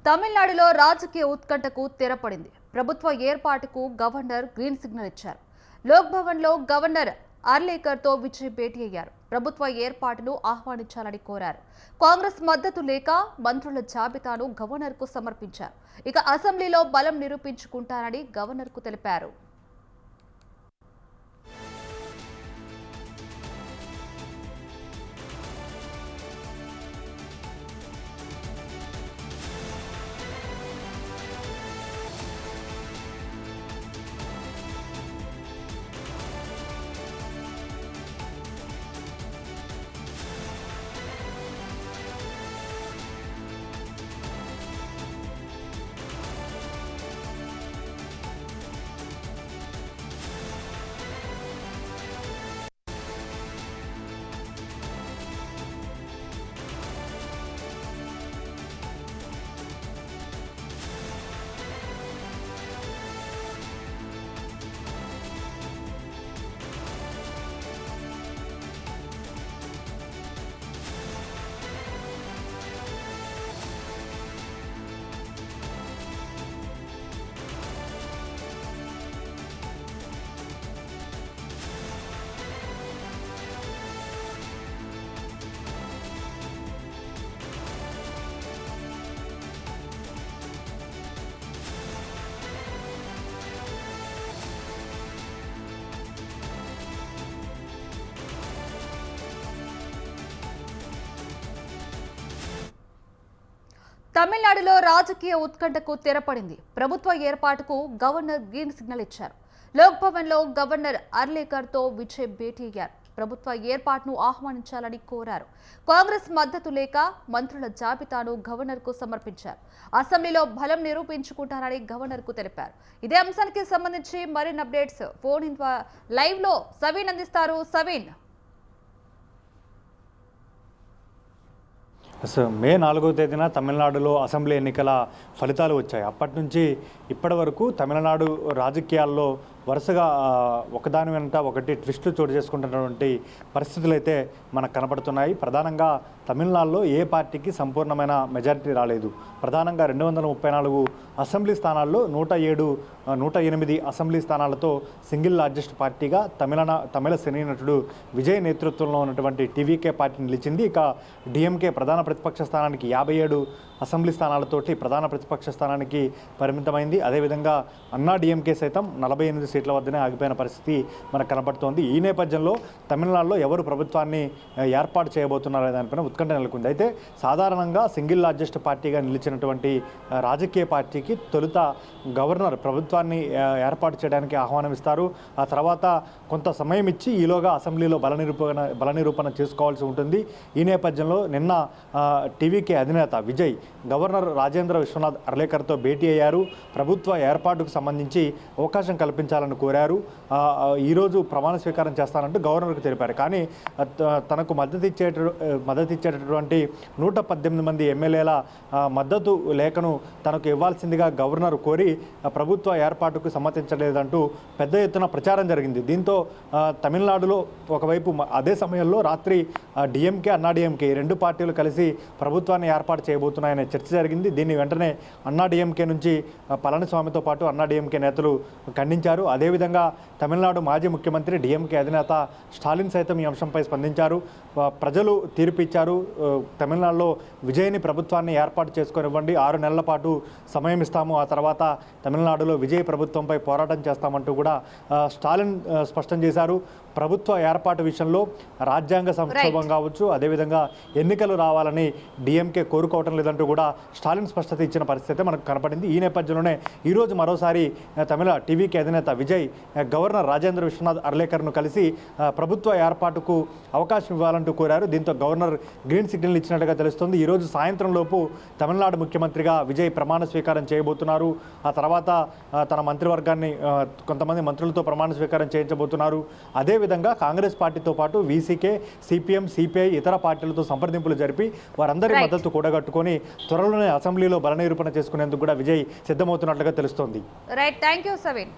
తమిళనాడులో రాజకీయ ఉత్కంఠకు తెరపడింది. ప్రభుత్వ ఏర్పాటుకు గవర్నర్ గ్రీన్ సిగ్నల్ ఇచ్చారు. లోక్ భవన్లో గవర్నర్ అర్లేకర్తో విజయ్ భేటీ అయ్యారు. ప్రభుత్వ ఏర్పాటును ఆహ్వానించాలని కోరారు. కాంగ్రెస్ మద్దతు లేక మంత్రుల జాబితాను గవర్నర్కు సమర్పించారు. ఇక అసెంబ్లీలో బలం నిరూపించుకుంటారని గవర్నర్కు తెలిపారు. తమిళనాడులో రాజకీయ ఉత్కంఠకు తెరపడింది. ప్రభుత్వ ఏర్పాటుకు గవర్నర్ గ్రీన్ సిగ్నల్ ఇచ్చారు. లోక్ భవన్లో గవర్నర్ అర్లేకర్తో విజయ్ భేటీ అయ్యారు. ప్రభుత్వ ఏర్పాటును ఆహ్వానించాలని కోరారు. కాంగ్రెస్ మద్దతు లేక మంత్రుల జాబితాను గవర్నర్కు సమర్పించారు. అసెంబ్లీలో బలం నిరూపించుకుంటారని గవర్నర్కు తెలిపారు. ఇదే అంశానికి సంబంధించి మరిన్ని అప్డేట్స్ ఫోన్ ఇన్ లైవ్ లో సవీన్ అందిస్తారు. సవీన్, మే 4వ తేదీన తమిళనాడులో అసెంబ్లీ ఎన్నికల ఫలితాలు వచ్చాయి. అప్పటి నుంచి ఇప్పటి వరకు తమిళనాడు రాజకీయాల్లో వరుసగా ఒకదాని వెంట ఒకటి ట్విస్టులు చోటు చేసుకుంటున్నటువంటి పరిస్థితులు అయితే మనకు కనపడుతున్నాయి. ప్రధానంగా తమిళనాడులో ఏ పార్టీకి సంపూర్ణమైన మెజారిటీ రాలేదు. ప్రధానంగా 234 అసెంబ్లీ స్థానాల్లో 108 అసెంబ్లీ స్థానాలతో సింగిల్ లార్జెస్ట్ పార్టీగా తమిళ సినీ నటుడు విజయ్ నేతృత్వంలో ఉన్నటువంటి టీవీకే పార్టీ నిలిచింది. ఇక డిఎంకే ప్రధాన ప్రతిపక్ష స్థానానికి 57 అసెంబ్లీ స్థానాలతోటి ప్రధాన ప్రతిపక్ష స్థానానికి పరిమితమైంది. అదేవిధంగా అన్నా డిఎంకే సైతం 48 సీట్ల వద్దనే ఆగిపోయిన పరిస్థితి మనకు కనపడుతోంది. ఈ నేపథ్యంలో తమిళనాడులో ఎవరు ప్రభుత్వాన్ని ఏర్పాటు చేయబోతున్నారనే దానిపైన ఉత్కంఠ నెలకొంది. అయితే సాధారణంగా సింగిల్ లార్జెస్ట్ పార్టీగా నిలిచినటువంటి రాజకీయ పార్టీకి తొలుత గవర్నర్ ప్రభుత్వాన్ని ఏర్పాటు చేయడానికి ఆహ్వానం ఇస్తారు. ఆ తర్వాత కొంత సమయం ఇచ్చి ఈలోగా అసెంబ్లీలో బల నిరూపణ చేసుకోవాల్సి ఉంటుంది. ఈ నేపథ్యంలో నిన్న టీవీకే అధినేత విజయ్ గవర్నర్ రాజేంద్ర విశ్వనాథ్ అర్లేకర్తో భేటీ అయ్యారు. ప్రభుత్వ ఏర్పాటుకు సంబంధించి అవకాశం కల్పించాలని కోరారు. ఈరోజు ప్రమాణ స్వీకారం చేస్తానంటూ గవర్నర్కు తెలిపారు. కానీ తనకు మద్దతు ఇచ్చేటటువంటి 118 మంది ఎమ్మెల్యేల మద్దతు లేఖను తనకు ఇవ్వాల్సిందిగా గవర్నర్ కోరి ప్రభుత్వ ఏర్పాటుకు సమ్మతించలేదంటూ పెద్ద ఎత్తున ప్రచారం జరిగింది. దీంతో తమిళనాడులో ఒకవైపు అదే సమయంలో రాత్రి డిఎంకే అన్నా డిఎంకే రెండు పార్టీలు కలిసి ప్రభుత్వాన్ని ఏర్పాటు చేయబోతున్నాయనే చర్చ జరిగింది. దీన్ని వెంటనే అన్నా డిఎంకే నుంచి పళనిస్వామితో పాటు అన్నా డిఎంకే నేతలు ఖండించారు. అదేవిధంగా తమిళనాడు మాజీ ముఖ్యమంత్రి డిఎంకే అధినేత స్టాలిన్ సైతం ఈ అంశంపై స్పందించారు. ప్రజలు తీర్పు ఇచ్చారు. తమిళనాడులో విజయ్ని ప్రభుత్వాన్ని ఏర్పాటు చేసుకొనివ్వండి, 6 నెలల పాటు సమయం ఇస్తాము, ఆ తర్వాత తమిళనాడులో విజయ్ ప్రభుత్వంపై పోరాటం చేస్తామంటూ కూడా స్టాలిన్ స్పష్టం చేశారు. ప్రభుత్వ ఏర్పాటు విషయంలో రాజ్యాంగ సంక్షోభం కావచ్చు, అదేవిధంగా ఎన్నికలు రావాలని డిఎంకే కోరుకోవటం లేదంటూ కూడా స్టాలిన్ స్పష్టత ఇచ్చిన పరిస్థితి మనకు కనపడింది. ఈ నేపథ్యంలోనే ఈరోజు మరోసారి తమిళ టీవీకే అధినేత విజయ్ గవర్నర్ రాజేంద్ర విశ్వనాథ్ అర్లేకర్ను కలిసి ప్రభుత్వ ఏర్పాటుకు అవకాశం ఇవ్వాలంటూ కోరారు. దీంతో గవర్నర్ గ్రీన్ సిగ్నల్ ఇచ్చినట్టుగా తెలుస్తుంది. ఈరోజు సాయంత్రం లోపు తమిళనాడు ముఖ్యమంత్రిగా విజయ్ ప్రమాణ స్వీకారం చేయబోతున్నారు. ఆ తర్వాత తన మంత్రివర్గాన్ని కొంతమంది మంత్రులతో ప్రమాణ స్వీకారం చేయించబోతున్నారు. అదేవిధంగా కాంగ్రెస్ పార్టీతో పాటు వీసీకే, సిపిఎం, సిపిఐ ఇతర పార్టీలతో సంప్రదింపులు జరిపి వారందరి మద్దతు కూడగట్టుకొని త్వరలోనే అసెంబ్లీలో బల నిరూపణ చేసుకునేందుకు కూడా విజయ్ సిద్ధమవుతున్నట్లుగా తెలుస్తోంది. Right, thank you Saveen.